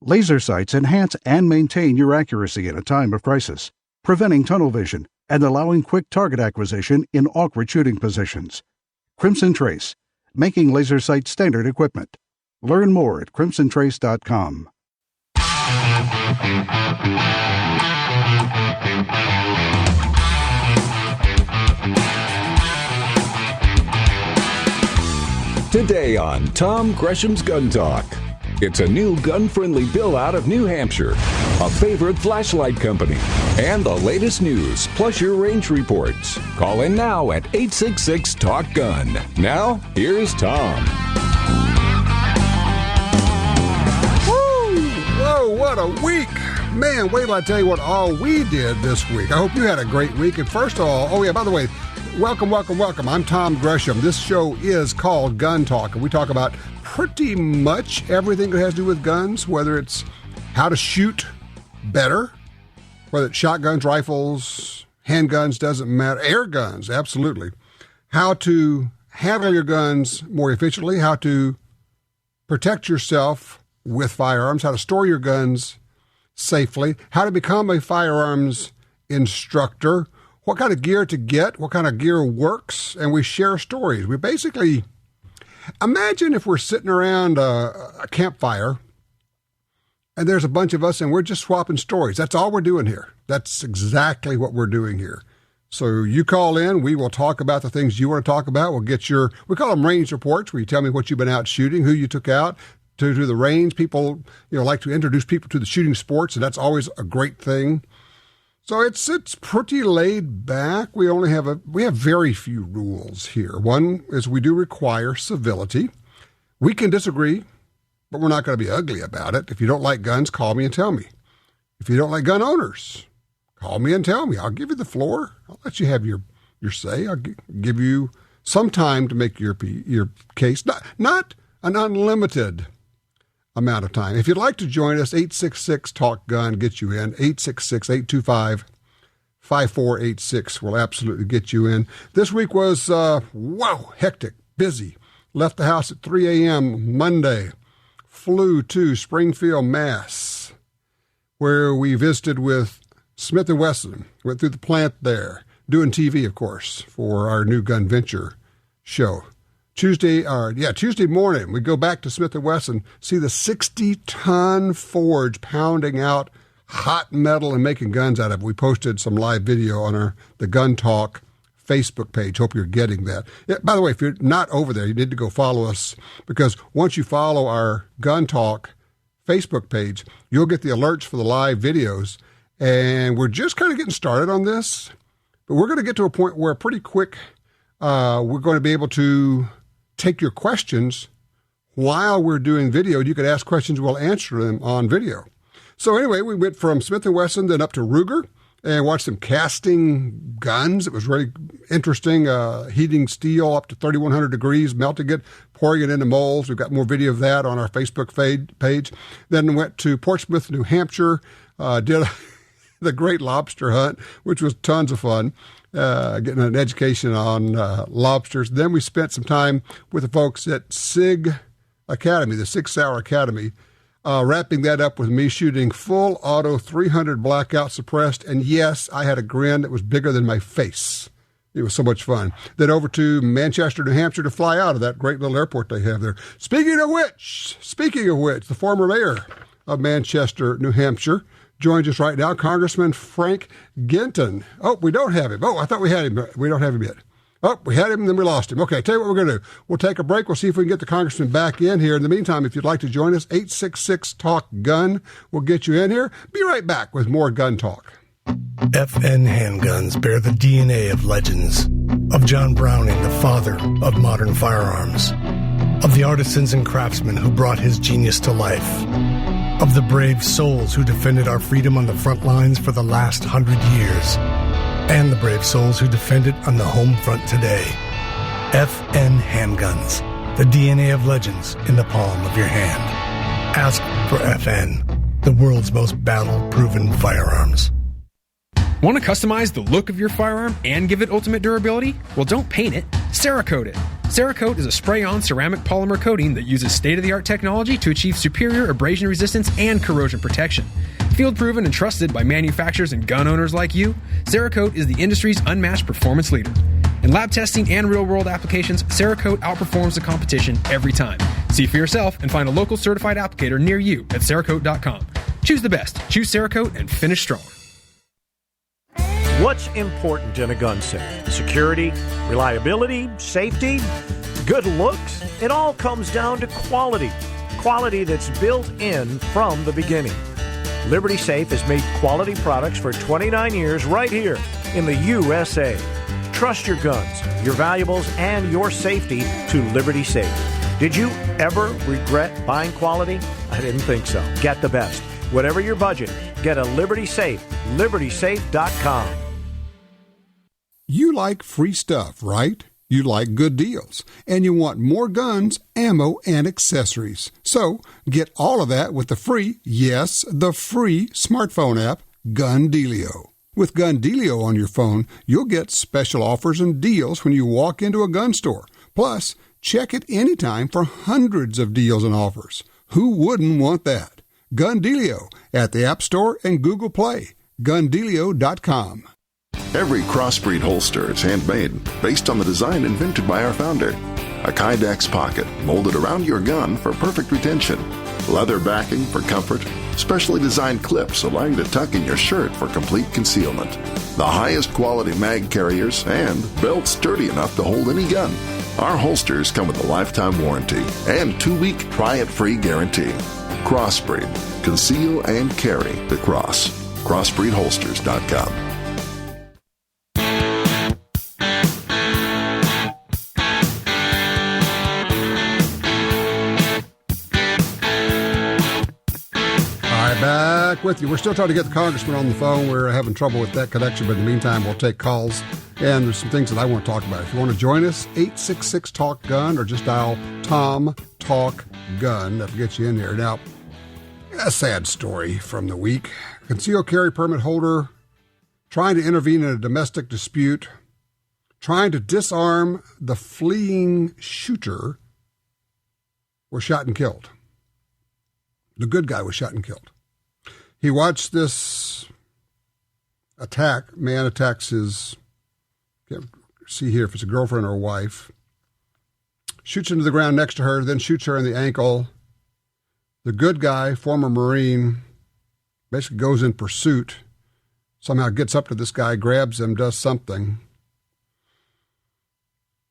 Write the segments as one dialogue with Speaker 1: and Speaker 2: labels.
Speaker 1: Laser sights enhance and maintain your accuracy in a time of crisis, preventing tunnel vision and allowing quick target acquisition in awkward shooting positions. Crimson Trace, making laser sight standard equipment. Learn more at crimsontrace.com.
Speaker 2: Today on Tom Gresham's Gun Talk. It's a new gun-friendly bill out of New Hampshire, a favorite flashlight company, and the latest news, plus your range reports. Call in now at 866-TALK-GUN. Now, here's Tom.
Speaker 3: Woo! Whoa, what a week! Man, wait till I tell you what all we did this week. I hope you had a great week. And first of all, by the way, welcome. I'm Tom Gresham. This show is called Gun Talk, and we talk about pretty much everything that has to do with guns, whether it's how to shoot better, whether it's shotguns, rifles, handguns, doesn't matter, air guns, absolutely, how to handle your guns more efficiently, how to protect yourself with firearms, how to store your guns safely, how to become a firearms instructor, what kind of gear to get, what kind of gear works, and we share stories. We basically, imagine if we're sitting around a campfire and there's a bunch of us and we're just swapping stories. That's all we're doing here. That's exactly what we're doing here. So you call in, we will talk about the things you want to talk about. We'll get we call them range reports, where you tell me what you've been out shooting, who you took out to the range. People, like to introduce people to the shooting sports, and that's always a great thing. So it's pretty laid back. We have very few rules here. One is we do require civility. We can disagree, but we're not going to be ugly about it. If you don't like guns, call me and tell me. If you don't like gun owners, call me and tell me. I'll give you the floor. I'll let you have your say. I'll give you some time to make your case. Not an unlimited amount of time. If you'd like to join us, 866-TALK-GUN gets you in. 866-825-5486 will absolutely get you in. This week was, hectic, busy. Left the house at 3 a.m. Monday. Flew to Springfield, Mass., where we visited with Smith & Wesson. Went through the plant there, doing TV, of course, for our new gun venture show. Tuesday morning, we go back to Smith & Wesson, see the 60-ton forge pounding out hot metal and making guns out of it. We posted some live video on the Gun Talk Facebook page. Hope you're getting that. Yeah, by the way, if you're not over there, you need to go follow us, because once you follow our Gun Talk Facebook page, you'll get the alerts for the live videos. And we're just kind of getting started on this, but we're going to get to a point where pretty quick we're going to be able to take your questions while we're doing video. You could ask questions, we'll answer them on video. So anyway, we went from Smith & Wesson then up to Ruger and watched them casting guns. It was really interesting, heating steel up to 3,100 degrees, melting it, pouring it into molds. We've got more video of that on our Facebook page. Then went to Portsmouth, New Hampshire, did the Great Lobster Hunt, which was tons of fun. Getting an education on lobsters. Then we spent some time with the folks at SIG Academy, the 6 Hour Academy, wrapping that up with me shooting full auto 300 blackout suppressed. And yes, I had a grin that was bigger than my face. It was so much fun. Then over to Manchester, New Hampshire to fly out of that great little airport they have there. Speaking of which, the former mayor of Manchester, New Hampshire, joins us right now, Congressman Frank Guinta. Oh, we don't have him. Oh, I thought we had him. We don't have him yet. Oh, we had him, and then we lost him. Okay, tell you what we're going to do. We'll take a break. We'll see if we can get the congressman back in here. In the meantime, if you'd like to join us, 866-TALK-GUN. We'll get you in here. Be right back with more Gun Talk.
Speaker 4: FN handguns bear the DNA of legends, of John Browning, the father of modern firearms, of the artisans and craftsmen who brought his genius to life, of the brave souls who defended our freedom on the front lines for the last 100 years, and the brave souls who defend it on the home front today. FN handguns, the DNA of legends in the palm of your hand. Ask for FN, the world's most battle-proven firearms.
Speaker 5: Want to customize the look of your firearm and give it ultimate durability? Well, don't paint it, Cerakote it. Cerakote is a spray-on ceramic polymer coating that uses state-of-the-art technology to achieve superior abrasion resistance and corrosion protection. Field-proven and trusted by manufacturers and gun owners like you, Cerakote is the industry's unmatched performance leader. In lab testing and real-world applications, Cerakote outperforms the competition every time. See for yourself and find a local certified applicator near you at Cerakote.com. Choose the best. Choose Cerakote and finish strong.
Speaker 6: What's important in a gun safe? Security, reliability, safety, good looks? It all comes down to quality. Quality that's built in from the beginning. Liberty Safe has made quality products for 29 years right here in the USA. Trust your guns, your valuables, and your safety to Liberty Safe. Did you ever regret buying quality? I didn't think so. Get the best. Whatever your budget, get a Liberty Safe. LibertySafe.com.
Speaker 3: You like free stuff, right? You like good deals, and you want more guns, ammo, and accessories. So get all of that with the free, yes, the free smartphone app, Gun Dealio. With Gun Dealio on your phone, you'll get special offers and deals when you walk into a gun store. Plus, check it anytime for hundreds of deals and offers. Who wouldn't want that? Gun Dealio at the App Store and Google Play. GunDealio.com.
Speaker 7: Every crossbreed holster is handmade based on the design invented by our founder. A Kydex pocket molded around your gun for perfect retention. Leather backing for comfort. Specially designed clips allow you to tuck in your shirt for complete concealment. The highest quality mag carriers and belts sturdy enough to hold any gun. Our holsters come with a lifetime warranty and 2-week try-it-free guarantee. Crossbreed. Conceal and carry the cross. CrossbreedHolsters.com.
Speaker 3: Back with you. We're still trying to get the congressman on the phone. We're having trouble with that connection, but in the meantime, we'll take calls. And there's some things that I want to talk about. If you want to join us, 866-TALK-GUN, or just dial Tom Talk Gun. That'll get you in there. Now, a sad story from the week. Concealed carry permit holder trying to intervene in a domestic dispute, trying to disarm the fleeing shooter, was shot and killed. The good guy was shot and killed. He watched this attack. Man attacks his, can't see here if it's a girlfriend or a wife, shoots into the ground next to her, then shoots her in the ankle. The good guy, former Marine, basically goes in pursuit, somehow gets up to this guy, grabs him, does something,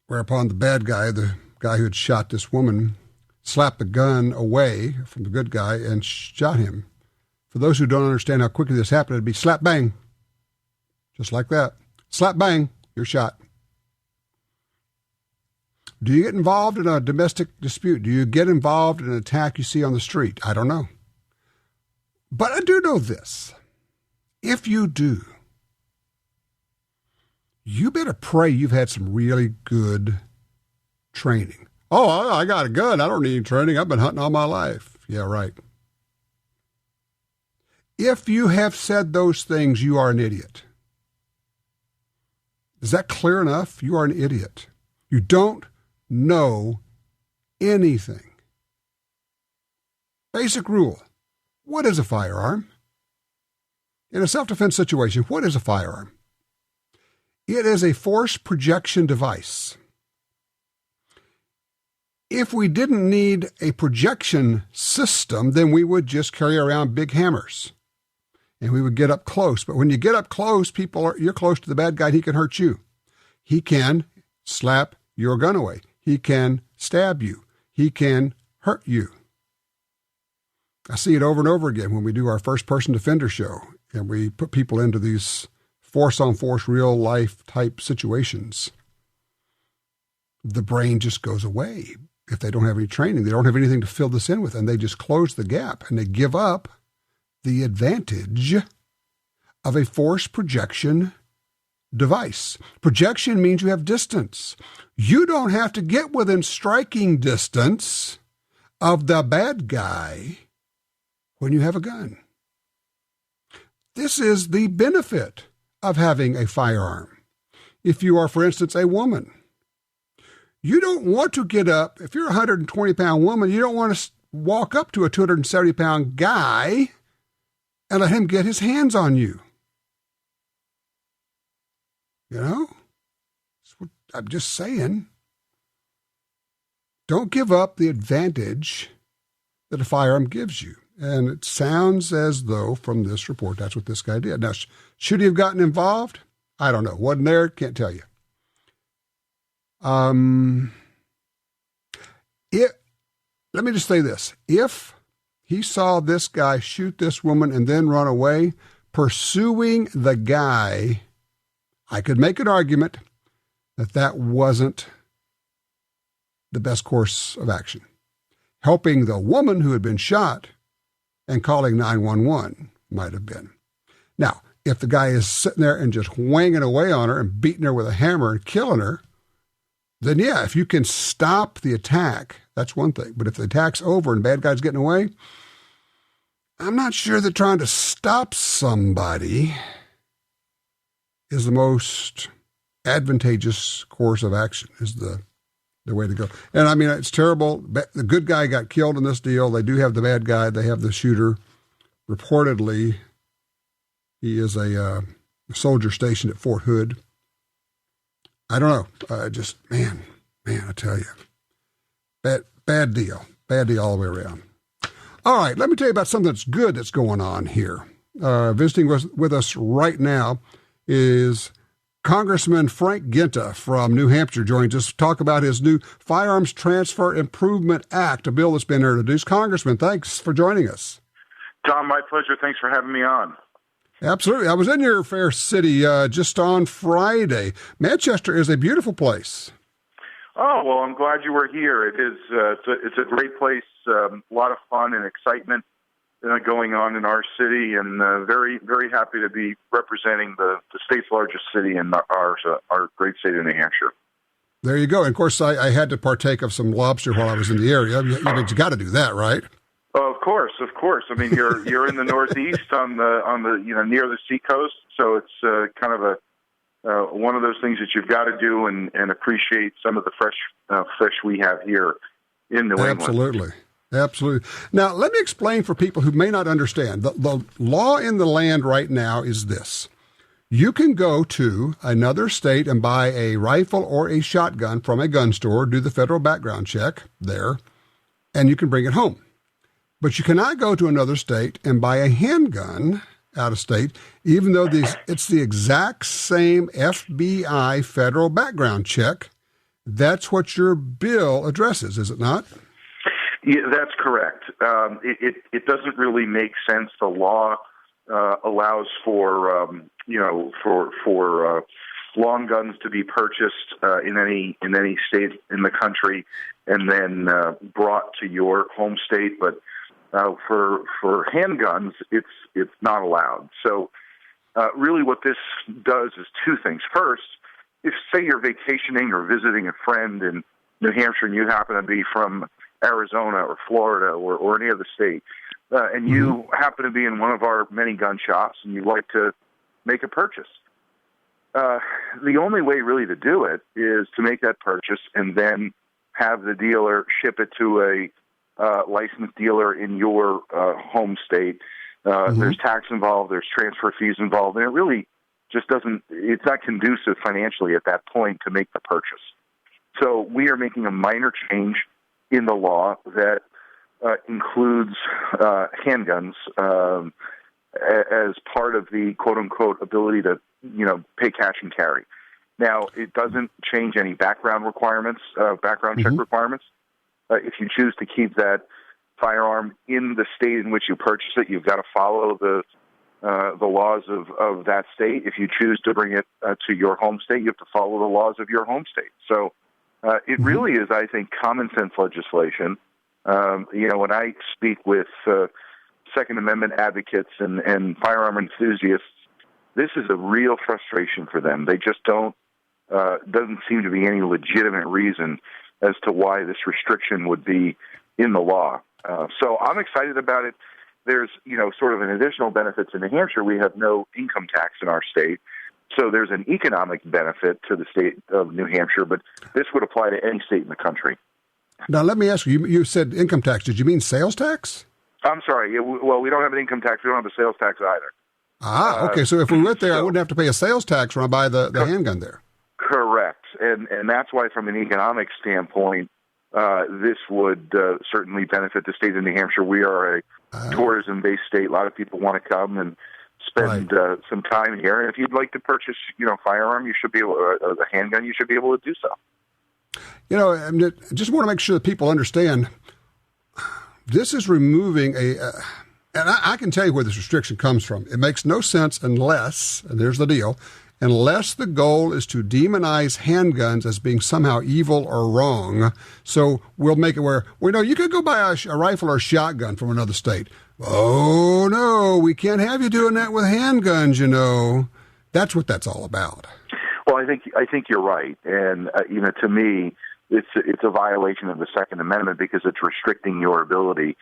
Speaker 3: whereupon the bad guy, the guy who had shot this woman, slapped the gun away from the good guy and shot him. For those who don't understand how quickly this happened, it'd be slap bang. Just like that. Slap bang, you're shot. Do you get involved in a domestic dispute? Do you get involved in an attack you see on the street? I don't know. But I do know this. If you do, you better pray you've had some really good training. Oh, I got a gun. I don't need any training. I've been hunting all my life. Yeah, right. If you have said those things, you are an idiot. Is that clear enough? You are an idiot. You don't know anything. Basic rule. What is a firearm? In a self-defense situation, what is a firearm? It is a force projection device. If we didn't need a projection system, then we would just carry around big hammers and we would get up close. But when you get up close, you're close to the bad guy and he can hurt you. He can slap your gun away. He can stab you. He can hurt you. I see it over and over again when we do our first-person defender show and we put people into these force-on-force, real-life type situations. The brain just goes away. If they don't have any training, they don't have anything to fill this in with, and they just close the gap and they give up the advantage of a force projection device. Projection means you have distance. You don't have to get within striking distance of the bad guy when you have a gun. This is the benefit of having a firearm. If you are, for instance, a woman, You don't want to get up. If you're a 120-pound woman, you don't want to walk up to a 270-pound guy and let him get his hands on you. You know? I'm just saying. Don't give up the advantage that a firearm gives you. And it sounds as though from this report, that's what this guy did. Now, should he have gotten involved? I don't know. Wasn't there? Can't tell you. Let me just say this. If he saw this guy shoot this woman and then run away, pursuing the guy, I could make an argument that that wasn't the best course of action. Helping the woman who had been shot and calling 911 might have been. Now, if the guy is sitting there and just whanging away on her and beating her with a hammer and killing her, then yeah, if you can stop the attack, that's one thing. But if the attack's over and bad guy's getting away, I'm not sure that trying to stop somebody is the most advantageous course of action, is the way to go. And I mean, it's terrible. The good guy got killed in this deal. They do have the bad guy. They have the shooter. Reportedly, he is a soldier stationed at Fort Hood. I don't know. Man, I tell you. Bad deal. Bad deal all the way around. All right, let me tell you about something that's good that's going on here. Visiting with us right now is Congressman Frank Guinta from New Hampshire joins us to talk about his new Firearms Transfer Improvement Act, a bill that's been introduced. Congressman, thanks for joining us.
Speaker 8: Tom, my pleasure. Thanks for having me on.
Speaker 3: Absolutely. I was in your fair city just on Friday. Manchester is a beautiful place.
Speaker 8: Oh, well, I'm glad you were here. It is. It's a great place. A lot of fun and excitement going on in our city, and very, very happy to be representing the state's largest city in our great state of New Hampshire.
Speaker 3: There you go. And of course, I had to partake of some lobster while I was in the area. You got to do that, right?
Speaker 8: Of course. I mean, you're in the Northeast on the near the seacoast, so it's kind of one of those things that you've got to do and appreciate some of the fresh fish we have here in New England.
Speaker 3: Absolutely. Now, let me explain for people who may not understand. The law in the land right now is this. You can go to another state and buy a rifle or a shotgun from a gun store, do the federal background check there, and you can bring it home. But you cannot go to another state and buy a handgun out of state, even though it's the exact same FBI federal background check. That's what your bill addresses, is it not?
Speaker 8: Yeah, that's correct. It doesn't really make sense. The law allows for long guns to be purchased in any state in the country and then brought to your home state, but for handguns, it's not allowed. So really what this does is two things. First, if, say, you're vacationing or visiting a friend in New Hampshire and you happen to be from Arizona or Florida or any other state, and you happen to be in one of our many gun shops and you'd like to make a purchase, the only way really to do it is to make that purchase and then have the dealer ship it to a licensed dealer in your home state. There's tax involved, there's transfer fees involved, and it really just it's not conducive financially at that point to make the purchase. So we are making a minor change in the law that includes handguns as part of the quote-unquote ability to, pay cash and carry. Now, it doesn't change any background requirements, check requirements. If you choose to keep that firearm in the state in which you purchase it, you've got to follow the laws of that state. If you choose to bring it to your home state, you have to follow the laws of your home state. So it really is, I think, common sense legislation. When I speak with Second Amendment advocates and firearm enthusiasts, this is a real frustration for them. They just doesn't seem to be any legitimate reason as to why this restriction would be in the law. So I'm excited about it. There's, sort of an additional benefit to New Hampshire. We have no income tax in our state. So there's an economic benefit to the state of New Hampshire, but this would apply to any state in the country.
Speaker 3: Now, let me ask you, you said income tax. Did you mean sales tax?
Speaker 8: I'm sorry. Well, we don't have an income tax. We don't have a sales tax either.
Speaker 3: Okay. So if we went there, I wouldn't have to pay a sales tax when I buy the handgun there.
Speaker 8: Correct. And that's why, from an economic standpoint, this would certainly benefit the state of New Hampshire. We are a tourism-based state. A lot of people want to come and spend some time here. And if you'd like to purchase, firearm, you should be able, a handgun, you should be able to do so.
Speaker 3: I just want to make sure that people understand this is removing and I can tell you where this restriction comes from. It makes no sense unless, and there's the deal, unless the goal is to demonize handguns as being somehow evil or wrong. So we'll make it where, you could go buy a rifle or a shotgun from another state. Oh, no, we can't have you doing that with handguns, That's what that's all about.
Speaker 8: Well, I think you're right. And, to me, it's a violation of the Second Amendment because it's restricting your ability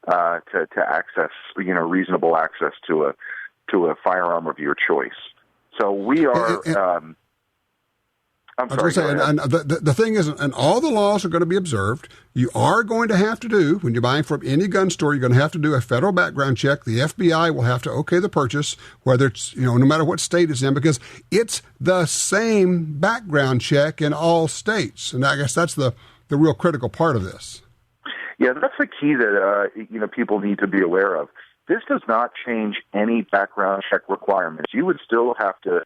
Speaker 8: to access, reasonable access to a firearm of your choice. So we are. I'm sorry.
Speaker 3: And the thing is, and all the laws are going to be observed. You are going to have to do, when you're buying from any gun store, you're going to have to do a federal background check. The FBI will have to okay the purchase, whether it's, no matter what state it's in, because it's the same background check in all states. And I guess that's the real critical part of this.
Speaker 8: Yeah, that's the key that, people need to be aware of. This does not change any background check requirements. You would still have to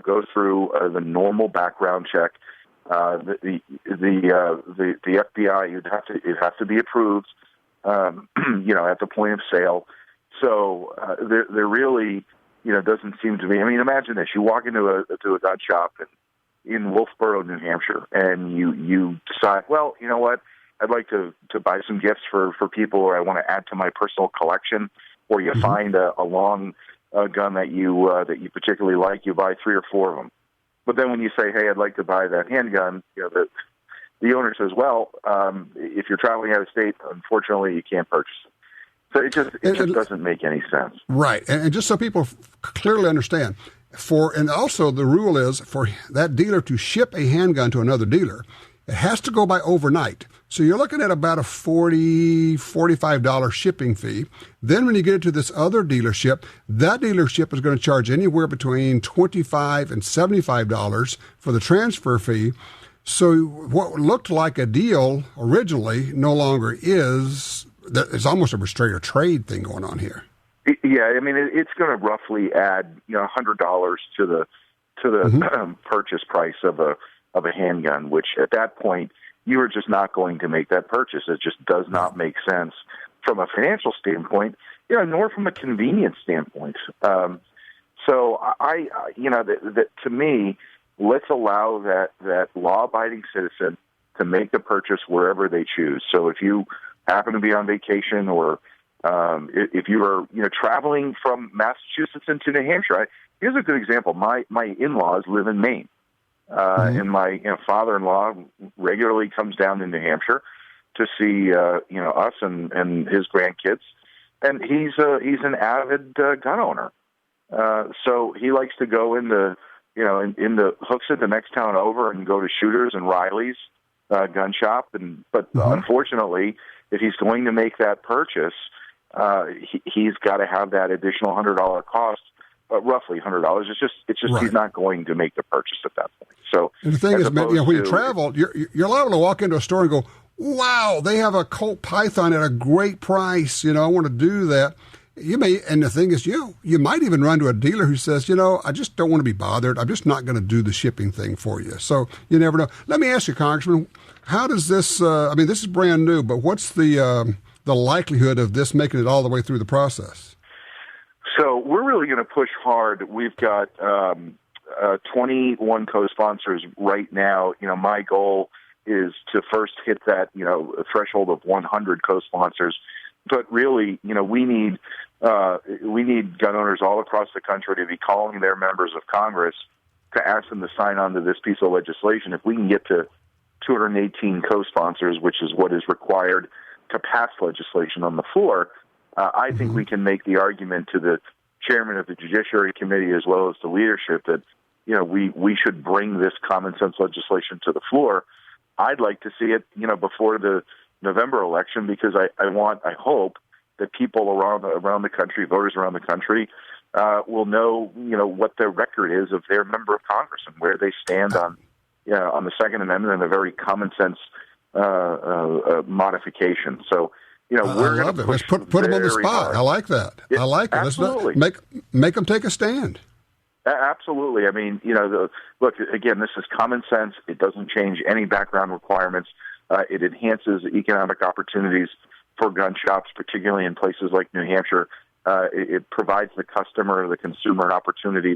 Speaker 8: go through the normal background check. The FBI, it has to be approved, at the point of sale. So there really, doesn't seem to be. I mean, imagine this: you walk into a gun shop in Wolfboro, New Hampshire, and you decide, well, you know what, I'd like to buy some gifts for people, or I want to add to my personal collection. Or you find a long gun that you particularly like, you buy 3 or 4 of them. But then when you say, hey, I'd like to buy that handgun, the owner says, well, if you're traveling out of state, unfortunately, you can't purchase it. So it just doesn't make any sense.
Speaker 3: Right. And just so people clearly understand, and also the rule is for that dealer to ship a handgun to another dealer, it has to go by overnight. So you're looking at about a $40, $45 shipping fee. Then when you get it to this other dealership, that dealership is going to charge anywhere between $25 and $75 for the transfer fee. So what looked like a deal originally no longer is. It's almost a restraint or trade thing going on here.
Speaker 8: Yeah, I mean, it's going to roughly add $100 to the purchase price of a handgun, which at that point you are just not going to make that purchase. It just does not make sense from a financial standpoint, nor from a convenience standpoint. So to me, let's allow that law-abiding citizen to make the purchase wherever they choose. So if you happen to be on vacation, or if you are traveling from Massachusetts into New Hampshire, here's a good example. My in-laws live in Maine. And my father-in-law regularly comes down to New Hampshire to see us and his grandkids, and he's an avid gun owner. So he likes to go into hooks at the next town over and go to Shooters and Riley's gun shop. But unfortunately, if he's going to make that purchase, he's got to have that additional $100 cost. Roughly $100. It's just right. He's not going to make the purchase at that point. So, and the thing is, when you travel, you're liable to walk into a store and go, "Wow, they have a Colt Python at a great price. I want to do that." You may, and the thing is, you might even run to a dealer who says, I just don't want to be bothered. I'm just not going to do the shipping thing for you. So you never know. Let me ask you, Congressman, how does this? This is brand new, but what's the likelihood of this making it all the way through the process? So we're really going to push hard. We've got 21 co-sponsors right now. My goal is to first hit that, threshold of 100 co-sponsors. But really, we need gun owners all across the country to be calling their members of Congress to ask them to sign on to this piece of legislation. If we can get to 218 co-sponsors, which is what is required to pass legislation on the floor, I think we can make the argument to the chairman of the Judiciary Committee as well as the leadership that we should bring this common sense legislation to the floor. I'd like to see it, before the November election, because I hope that people around the country, voters around the country, will know, what their record is of their member of Congress and where they stand on the Second Amendment and a very common sense modification. So, we're going to
Speaker 3: Let's put them on the spot.
Speaker 8: Hard.
Speaker 3: I like that. I like it.
Speaker 8: Absolutely.
Speaker 3: Let's make them take a stand.
Speaker 8: Absolutely. I mean, look, again, this is common sense. It doesn't change any background requirements. It enhances economic opportunities for gun shops, particularly in places like New Hampshire. It provides the customer, the consumer, an opportunity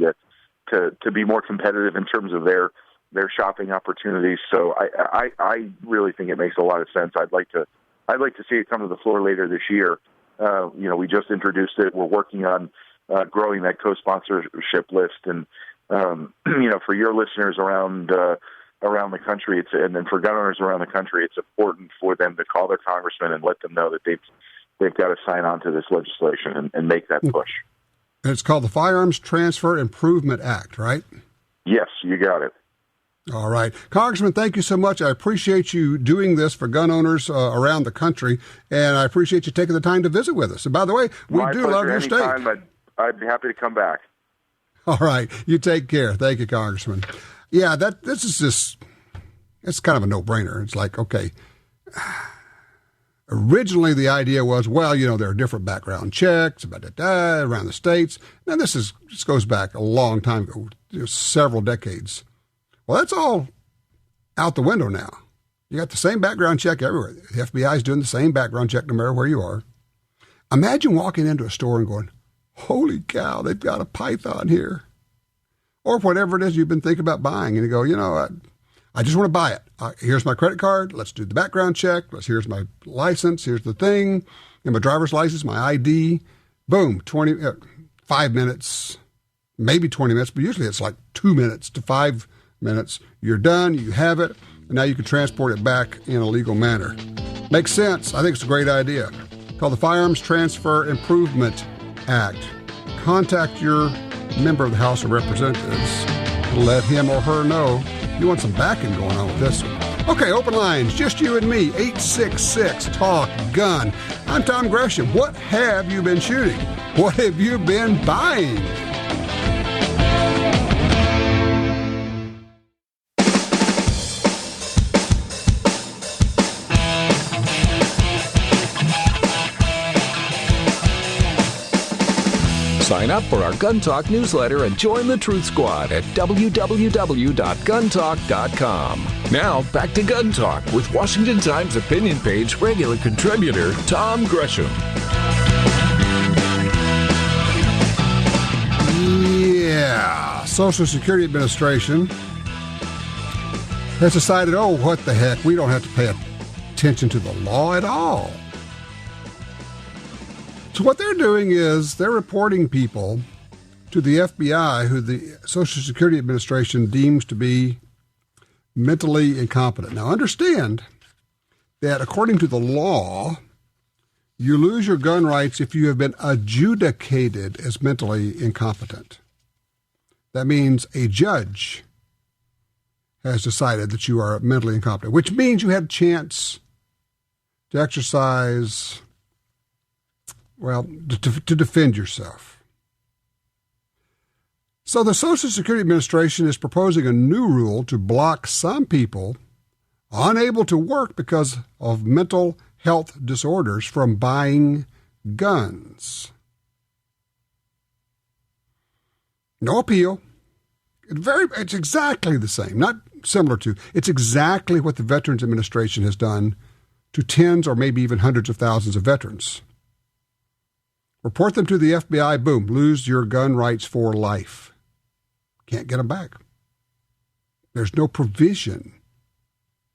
Speaker 8: to be more competitive in terms of their shopping opportunities. So I really think it makes a lot of sense. I'd like to see it come to the floor later this year. We just introduced it. We're working on growing that co-sponsorship list, and for your listeners around the country, and then for gun owners around the country, it's important for them to call their congressman and let them know that they've got to sign on to this legislation and make that push.
Speaker 3: And it's called the Firearms Transfer Improvement Act, right?
Speaker 8: Yes, you got it.
Speaker 3: All right. Congressman, thank you so much. I appreciate you doing this for gun owners around the country, and I appreciate you taking the time to visit with us. And by the way, we do love your state.
Speaker 8: I'd be happy to come back.
Speaker 3: All right. You take care. Thank you, Congressman. Yeah, it's kind of a no-brainer. It's like, okay, originally the idea was, well, there are different background checks around the states. Now, this goes back a long time ago, several decades. Well, that's all out the window now. You got the same background check everywhere. The FBI is doing the same background check no matter where you are. Imagine walking into a store and going, holy cow, they've got a python here. Or whatever it is you've been thinking about buying. And you go, I just want to buy it. Here's my credit card. Let's do the background check. Here's my license. Here's the thing. And my driver's license, my ID. Boom, 5 minutes, maybe 20 minutes, but usually it's like 2 minutes to 5 minutes. You're done. You have it. And now you can transport it back in a legal manner. Makes sense. I think it's a great idea. Called the Firearms Transfer Improvement Act. Contact your member of the House of Representatives to let him or her know you want some backing going on with this one. Okay, open lines, just you and me, 866-TALK-GUN. I'm Tom Gresham. What have you been shooting? What have you been buying?
Speaker 2: Sign up for our Gun Talk newsletter and join the Truth Squad at www.guntalk.com. Now, back to Gun Talk with Washington Times opinion page regular contributor Tom Gresham.
Speaker 3: Yeah, Social Security Administration has decided, what the heck, we don't have to pay attention to the law at all. So what they're doing is they're reporting people to the FBI who the Social Security Administration deems to be mentally incompetent. Now, understand that according to the law, you lose your gun rights if you have been adjudicated as mentally incompetent. That means a judge has decided that you are mentally incompetent, which means you had a chance to exercise, to defend yourself. So the Social Security Administration is proposing a new rule to block some people unable to work because of mental health disorders from buying guns. No appeal. It's exactly the same, not similar to. It's exactly what the Veterans Administration has done to tens or maybe even hundreds of thousands of veterans. Report them to the FBI, boom, lose your gun rights for life. Can't get them back. There's no provision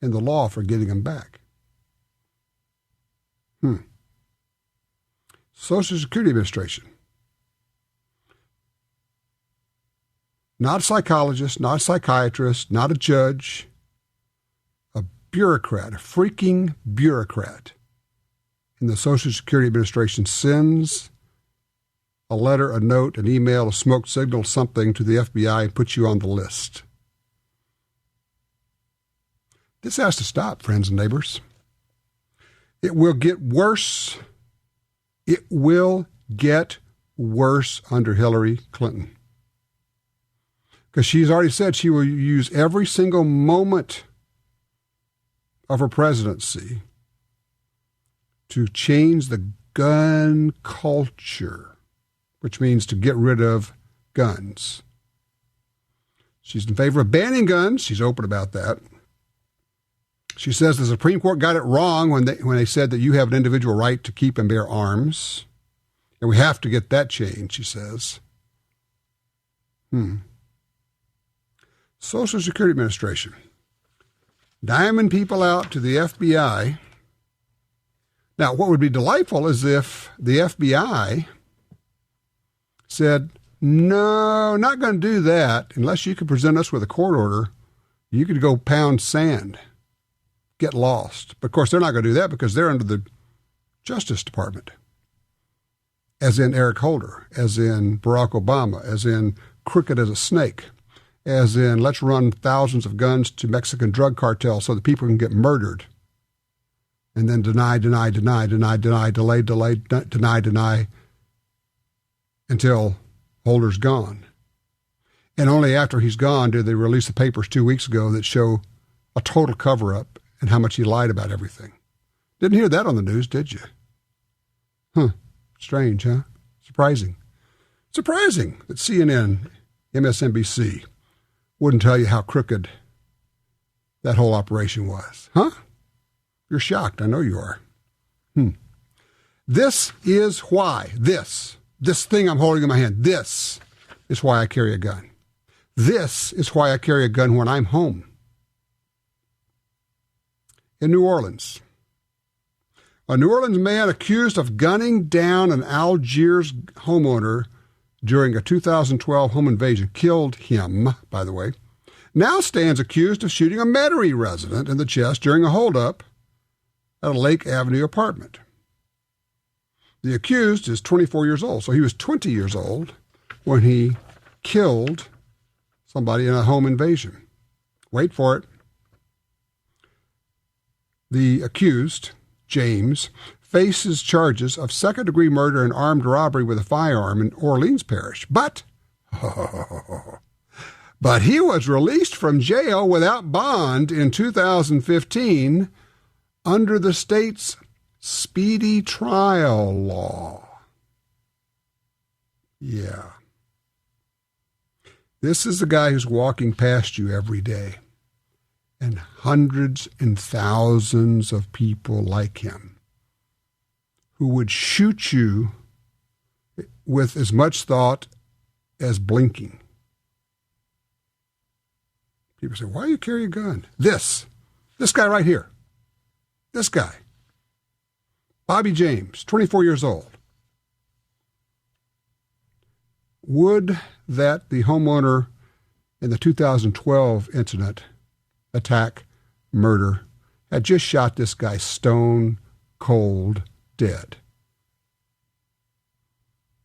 Speaker 3: in the law for getting them back. Social Security Administration. Not a psychologist, not a psychiatrist, not a judge. A bureaucrat, a freaking bureaucrat in the Social Security Administration sends a letter, a note, an email, a smoke signal, something to the FBI and put you on the list. This has to stop, friends and neighbors. It will get worse. It will get worse under Hillary Clinton. Because she's already said she will use every single moment of her presidency to change the gun culture, which means to get rid of guns. She's in favor of banning guns. She's open about that. She says the Supreme Court got it wrong when they said that you have an individual right to keep and bear arms. And we have to get that changed, she says. Social Security Administration. Diamond people out to the FBI. Now, what would be delightful is if the FBI said, no, not going to do that unless you can present us with a court order. You could go pound sand, get lost. But, of course, they're not going to do that because they're under the Justice Department, as in Eric Holder, as in Barack Obama, as in crooked as a snake, as in let's run thousands of guns to Mexican drug cartels so that people can get murdered, and then deny, delay, deny, until Holder's gone. And only after he's gone did they release the papers 2 weeks ago that show a total cover-up and how much he lied about everything. Didn't hear that on the news, did you? Strange, huh? Surprising. Surprising that CNN, MSNBC, wouldn't tell you how crooked that whole operation was. Huh? You're shocked. I know you are. This is why. This thing I'm holding in my hand, this is why I carry a gun. This is why I carry a gun when I'm home. In New Orleans, a New Orleans man accused of gunning down an Algiers homeowner during a 2012 home invasion, killed him, by the way, now stands accused of shooting a Metairie resident in the chest during a holdup at a Lake Avenue apartment. The accused is 24 years old, so he was 20 years old when he killed somebody in a home invasion. Wait for it. The accused, James, faces charges of second-degree murder and armed robbery with a firearm in Orleans Parish. But he was released from jail without bond in 2015 under the state's speedy trial law. Yeah. This is the guy who's walking past you every day, and hundreds and thousands of people like him who would shoot you with as much thought as blinking. People say, why do you carry a gun? This guy right here. This guy. Bobby James, 24 years old. Would that the homeowner in the 2012 incident, attack, murder, had just shot this guy stone cold dead.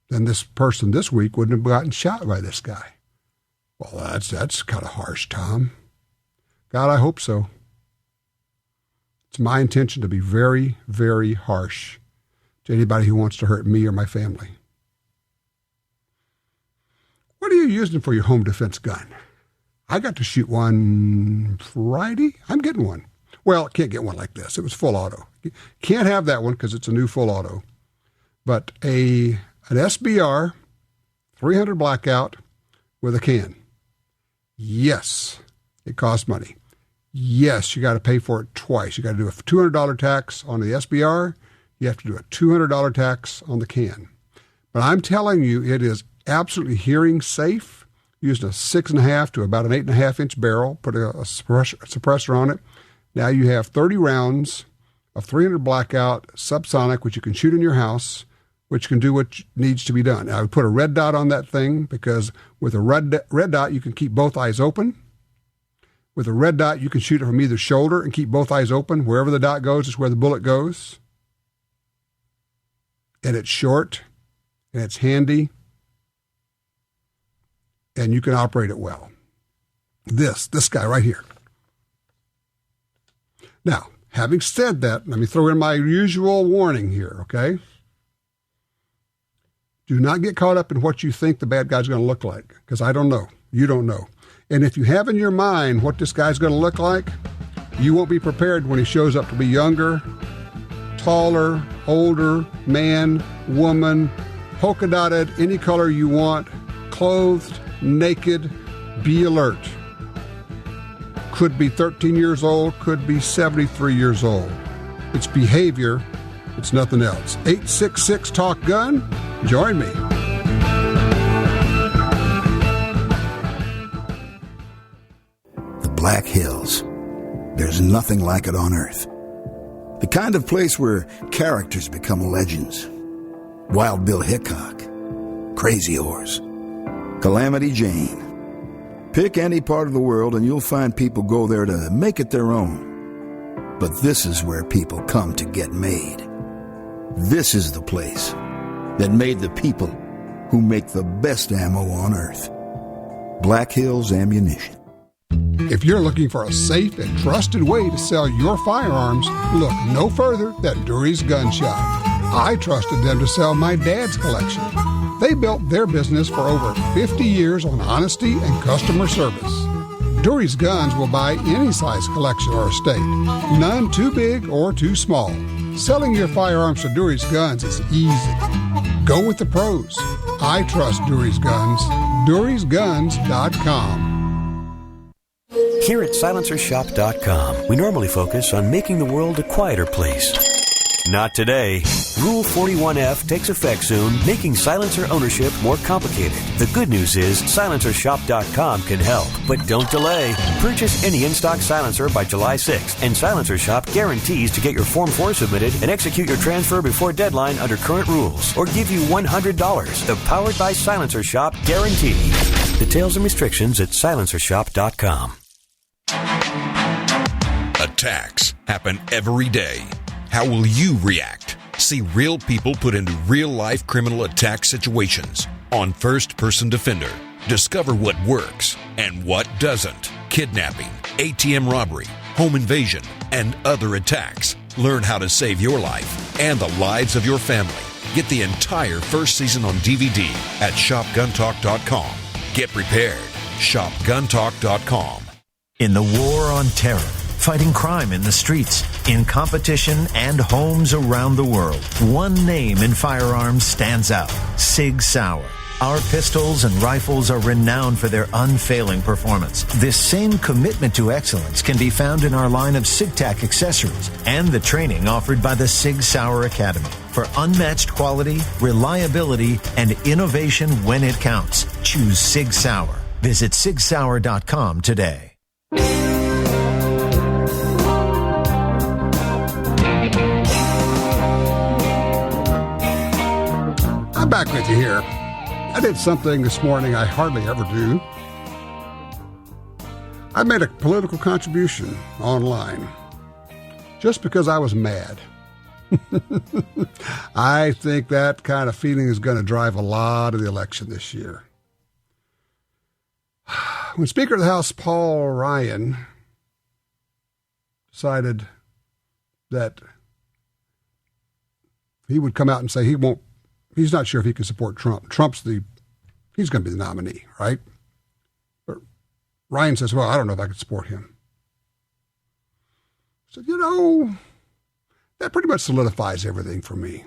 Speaker 3: Then this person this week wouldn't have gotten shot by this guy. Well, that's kind of harsh, Tom. God, I hope so. It's my intention to be very, very harsh to anybody who wants to hurt me or my family. What are you using for your home defense gun? I got to shoot one Friday. I'm getting one. Well, can't get one like this. It was full auto. Can't have that one because it's a new full auto. But an SBR 300 blackout with a can. Yes, it costs money. Yes, you got to pay for it twice. You got to do a $200 tax on the SBR. You have to do a $200 tax on the can. But I'm telling you, it is absolutely hearing safe. Using a 6.5 to about an 8.5 inch barrel, put a suppressor on it. Now you have 30 rounds of 300 blackout subsonic, which you can shoot in your house, which can do what needs to be done. Now, I would put a red dot on that thing because with a red dot, you can keep both eyes open. With a red dot, you can shoot it from either shoulder and keep both eyes open. Wherever the dot goes is where the bullet goes. And it's short, and it's handy, and you can operate it well. This guy right here. Now, having said that, let me throw in my usual warning here, okay? Do not get caught up in what you think the bad guy's going to look like, because I don't know. You don't know. And if you have in your mind what this guy's going to look like, you won't be prepared when he shows up to be younger, taller, older, man, woman, polka dotted, any color you want, clothed, naked. Be alert. Could be 13 years old, could be 73 years old. It's behavior, it's nothing else. 866-TALK-GUN. Join me.
Speaker 9: The Black Hills. There's nothing like it on Earth. The kind of place where characters become legends. Wild Bill Hickok, Crazy Horse, Calamity Jane. Pick any part of the world and you'll find people go there to make it their own. But this is where people come to get made. This is the place that made the people who make the best ammo on Earth. Black Hills Ammunition.
Speaker 3: If you're looking for a safe and trusted way to sell your firearms, look no further than Dury's Gun Shop. I trusted them to sell my dad's collection. They built their business for over 50 years on honesty and customer service. Dury's Guns will buy any size collection or estate, none too big or too small. Selling your firearms to Dury's Guns is easy. Go with the pros. I trust Dury's Guns. DurysGuns.com.
Speaker 10: Here at SilencerShop.com, we normally focus on making the world a quieter place. Not today. Rule 41F takes effect soon, making silencer ownership more complicated. The good news is SilencerShop.com can help, but don't delay. Purchase any in-stock silencer by July 6th, and Silencer Shop guarantees to get your Form 4 submitted and execute your transfer before deadline under current rules, or give you $100. The Powered by Silencer Shop guarantee. Details and restrictions at SilencerShop.com.
Speaker 11: Attacks happen every day. How will you react? See real people put into real-life criminal attack situations on First Person Defender. Discover what works and what doesn't. Kidnapping, ATM robbery, home invasion, and other attacks. Learn how to save your life and the lives of your family. Get the entire first season on DVD at ShopGunTalk.com. Get prepared. ShopGunTalk.com.
Speaker 12: In the war on terror, fighting crime in the streets, in competition, and homes around the world, one name in firearms stands out: Sig Sauer. Our pistols and rifles are renowned for their unfailing performance. This same commitment to excellence can be found in our line of SigTac accessories and the training offered by the Sig Sauer Academy. For unmatched quality, reliability, and innovation when it counts, choose Sig Sauer. Visit SigSauer.com today.
Speaker 3: I'm back with you here. I did something this morning I hardly ever do. I made a political contribution online just because I was mad. I think that kind of feeling is going to drive a lot of the election this year. When Speaker of the House Paul Ryan decided that he would come out and say he's not sure if he can support Trump. He's going to be the nominee, right? But Ryan says, well, I don't know if I could support him. So, that pretty much solidifies everything for me.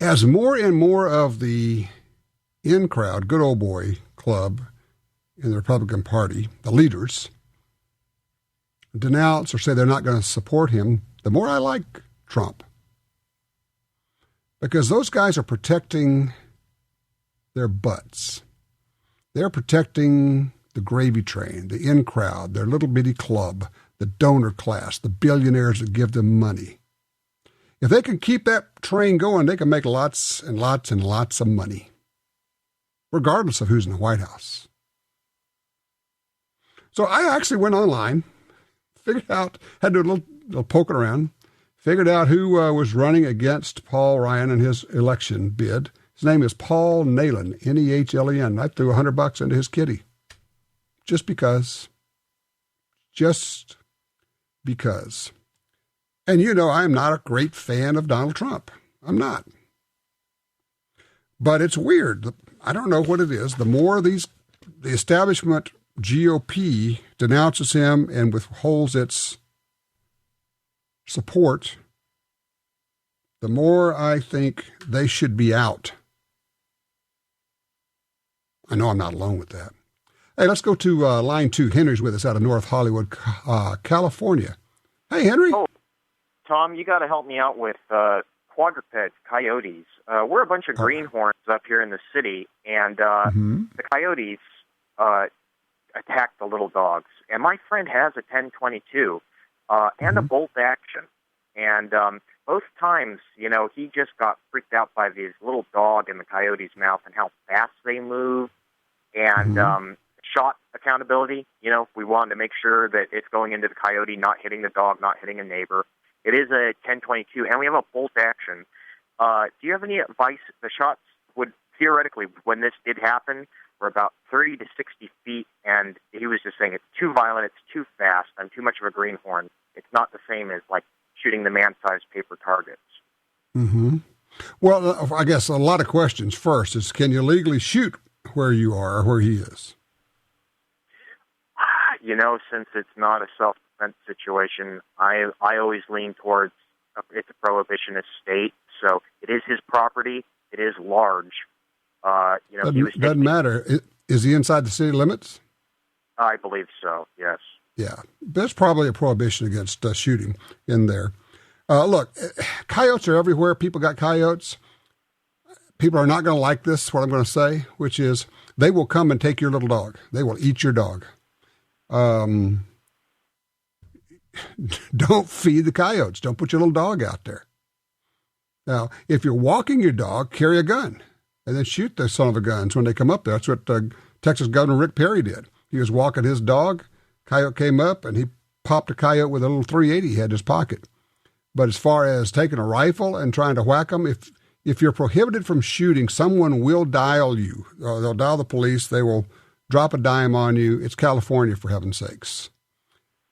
Speaker 3: As more and more of the in crowd, good old boy club in the Republican Party, the leaders, denounce or say they're not going to support him, the more I like Trump. Because those guys are protecting their butts. They're protecting the gravy train, the in crowd, their little bitty club, the donor class, the billionaires that give them money. If they can keep that train going, they can make lots and lots and lots of money, regardless of who's in the White House. So I actually went online, figured out, had to do a little poking around, figured out who was running against Paul Ryan in his election bid, His name is Paul Nehlen, Nehlen. I threw $100 into his kitty. Just because. Just because. And you know, I'm not a great fan of Donald Trump. I'm not. But it's weird. I don't know what it is. The more the establishment GOP denounces him and withholds its support, the more I think they should be out. I know I'm not alone with that. Hey, let's go to line 2. Henry's with us out of North Hollywood, California. Hey, Henry.
Speaker 13: Oh, Tom, you got to help me out with quadrupeds, coyotes. We're a bunch of greenhorns up here in the city, and the coyotes attack the little dogs. And my friend has a 10-22 and a bolt action. And both times, you know, he just got freaked out by this little dog in the coyote's mouth and how fast they move. And shot accountability, you know, we wanted to make sure that it's going into the coyote, not hitting the dog, not hitting a neighbor. It is a 10-22, and we have a bolt action. Do you have any advice? The shots would, theoretically, when this did happen, were about 30 to 60 feet, and he was just saying it's too violent, it's too fast, I'm too much of a greenhorn. It's not the same as, like, shooting the man-sized paper targets.
Speaker 3: Well, I guess a lot of questions. First is, can you legally shoot where you are or where he is?
Speaker 13: You know, since it's not a self-defense situation, I always lean towards it's a prohibitionist state, so it is his property. It is large. You know,
Speaker 3: doesn't matter. Is he inside the city limits?
Speaker 13: I believe so. Yes.
Speaker 3: Yeah, there's probably a prohibition against shooting in there. Look, coyotes are everywhere. People got coyotes. People are not going to like this, what I'm going to say, which is they will come and take your little dog. They will eat your dog. Don't feed the coyotes. Don't put your little dog out there. Now, if you're walking your dog, carry a gun and then shoot the son of a guns when they come up there. That's what Texas Governor Rick Perry did. He was walking his dog. Coyote came up and he popped a coyote with a little .380 he had in his pocket. But as far as taking a rifle and trying to whack them, if you're prohibited from shooting, someone will dial you. They'll dial the police. They will drop a dime on you. It's California, for heaven's sakes.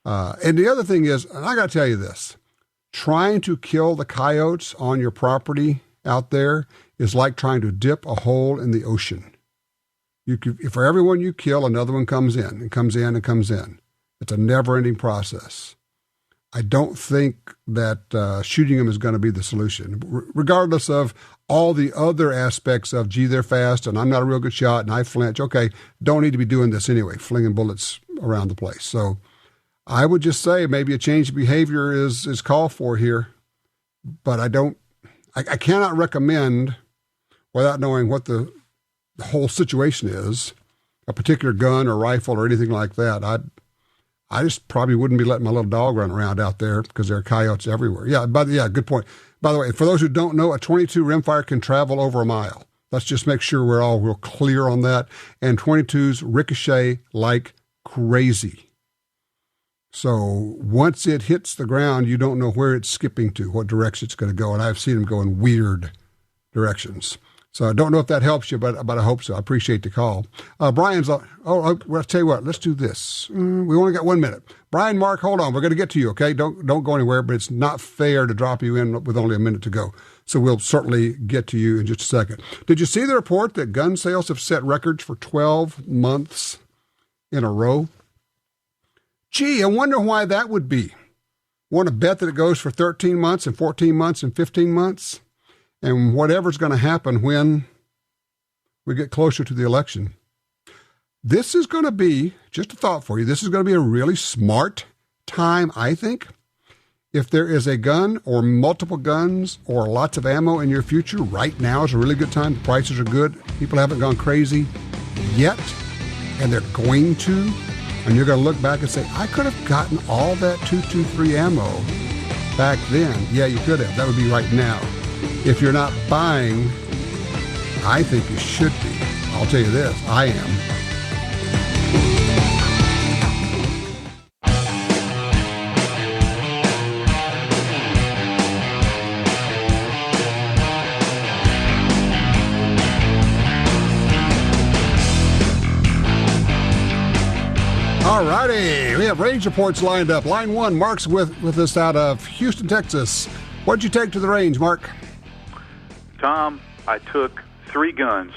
Speaker 3: And the other thing is, and I got to tell you this, trying to kill the coyotes on your property out there is like trying to dip a hole in the ocean. For every one you kill, another one comes in and comes in and comes in. It's a never-ending process. I don't think that shooting them is going to be the solution, regardless of all the other aspects of, gee, they're fast and I'm not a real good shot and I flinch. Okay, don't need to be doing this anyway, flinging bullets around the place. So I would just say maybe a change of behavior is called for here, but I cannot recommend, without knowing what the whole situation is, a particular gun or rifle or anything like that. I just probably wouldn't be letting my little dog run around out there because there are coyotes everywhere. Yeah, good point. By the way, for those who don't know, a .22 rimfire can travel over a mile. Let's just make sure we're all real clear on that. And .22s ricochet like crazy. So once it hits the ground, you don't know where it's skipping to, what direction it's going to go. And I've seen them go in weird directions. So I don't know if that helps you, but I hope so. I appreciate the call. Brian's, well, I'll tell you what, let's do this. We only got 1 minute. Brian, Mark, hold on. We're going to get to you, okay? Don't go anywhere, but it's not fair to drop you in with only a minute to go. So we'll certainly get to you in just a second. Did you see the report that gun sales have set records for 12 months in a row? Gee, I wonder why that would be. Want to bet that it goes for 13 months and 14 months and 15 months? And whatever's going to happen when we get closer to the election. This is going to be, just a thought for you, this is going to be a really smart time, I think. If there is a gun or multiple guns or lots of ammo in your future, right now is a really good time. The prices are good. People haven't gone crazy yet, and they're going to. And you're going to look back and say, I could have gotten all that 223 ammo back then. Yeah, you could have. That would be right now. If you're not buying, I think you should be. I'll tell you this, I am. All righty, we have range reports lined up. Line 1, Mark's with us out of Houston, Texas. What'd you take to the range, Mark?
Speaker 14: Tom, I took 3 guns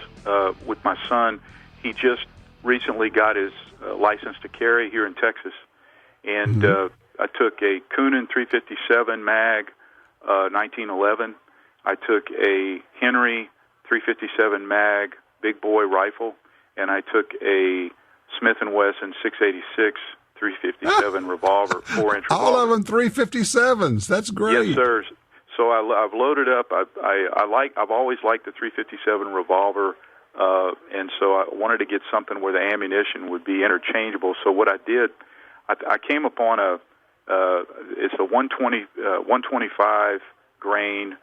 Speaker 14: with my son. He just recently got his license to carry here in Texas. And I took a Coonan 357 mag 1911. I took a Henry 357 mag big boy rifle. And I took a Smith & Wesson 686 357 revolver, 4-inch revolver.
Speaker 3: All of them 357s. That's great.
Speaker 14: Yes, sir. So I've loaded up. I've always liked the 357 revolver, and so I wanted to get something where the ammunition would be interchangeable. So what I did, I came upon it's a 125 grain.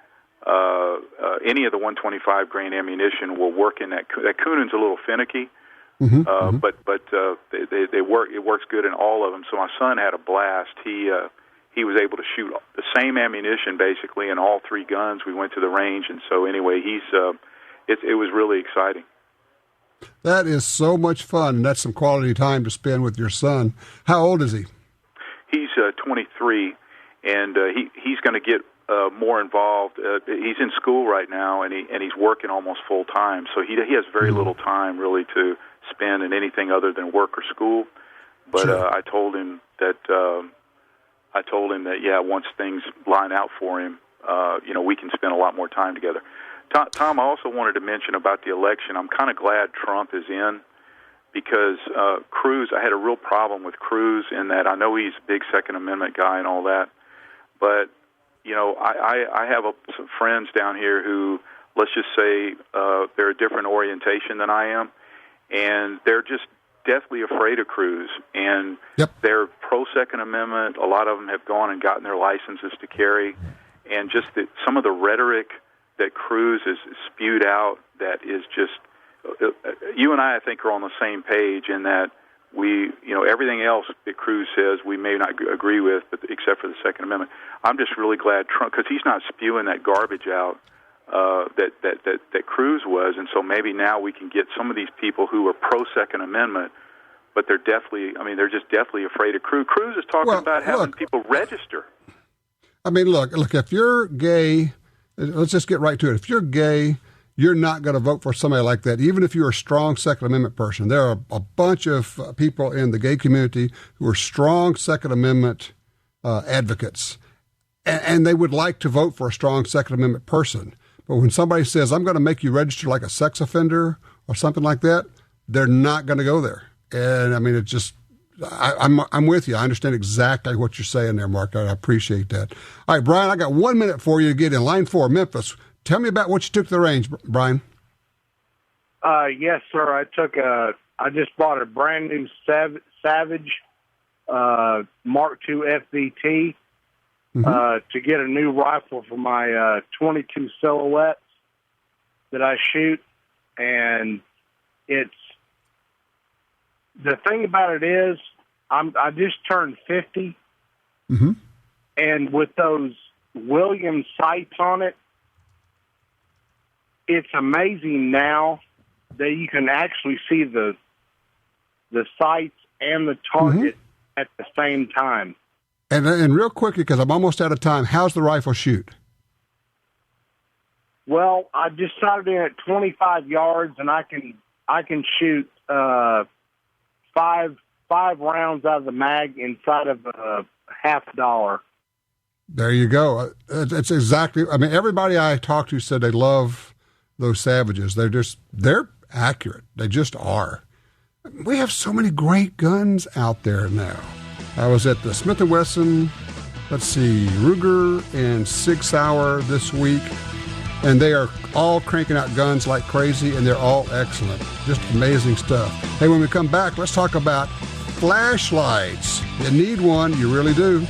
Speaker 14: Any of the 125 grain ammunition will work in that. That Coonan's a little finicky. But they work. It works good in all of them. So my son had a blast. He was able to shoot the same ammunition basically in all 3 guns. We went to the range, and so anyway, it was really exciting.
Speaker 3: That is so much fun. That's some quality time to spend with your son. How old is he?
Speaker 14: He's 23, and he's going to get more involved. He's in school right now, and he's working almost full time. So he has very little time really to spend in anything other than work or school. But sure. I told him that once things line out for him, we can spend a lot more time together. Tom, I also wanted to mention about the election. I'm kind of glad Trump is in because Cruz. I had a real problem with Cruz in that I know he's a big Second Amendment guy and all that, but I have some friends down here who, let's just say, they're a different orientation than I am, and they're just deathly afraid of Cruz, and they're pro-Second Amendment. A lot of them have gone and gotten their licenses to carry, and just some of the rhetoric that Cruz has spewed out that is just, you and I think, are on the same page in that everything else that Cruz says we may not agree with, but except for the Second Amendment. I'm just really glad Trump, because he's not spewing that garbage out that Cruz was, and so maybe now we can get some of these people who are pro-Second Amendment, but they're just deathly afraid of Cruz. Cruz is talking about having people register.
Speaker 3: I mean, look, if you're gay, let's just get right to it. If you're gay, you're not going to vote for somebody like that, even if you're a strong Second Amendment person. There are a bunch of people in the gay community who are strong Second Amendment advocates, and they would like to vote for a strong Second Amendment person. But when somebody says, I'm going to make you register like a sex offender or something like that, they're not going to go there. And, I mean, it's just, I'm with you. I understand exactly what you're saying there, Mark. I appreciate that. All right, Brian, I got 1 minute for you to get in. Line 4, Memphis. Tell me about what you took to the range, Brian.
Speaker 15: Yes, sir. I just bought a brand new Savage Mark II FVT to get a new rifle for my 22 silhouettes that I shoot. And the thing about it is I just turned 50. And with those Williams sights on it, it's amazing now that you can actually see the sights and the target at the same time.
Speaker 3: And real quickly, because I'm almost out of time, how's the rifle shoot?
Speaker 15: Well, I just started in at 25 yards, and I can shoot 5 rounds out of the mag inside of $50.
Speaker 3: There you go. It's exactly. I mean, everybody I talked to said they love those Savages. They're accurate. They just are. We have so many great guns out there now. I was at the Smith & Wesson, Ruger and Sig Sauer this week, and they are all cranking out guns like crazy, and they're all excellent. Just amazing stuff. Hey, when we come back, let's talk about flashlights. You need one. You really do.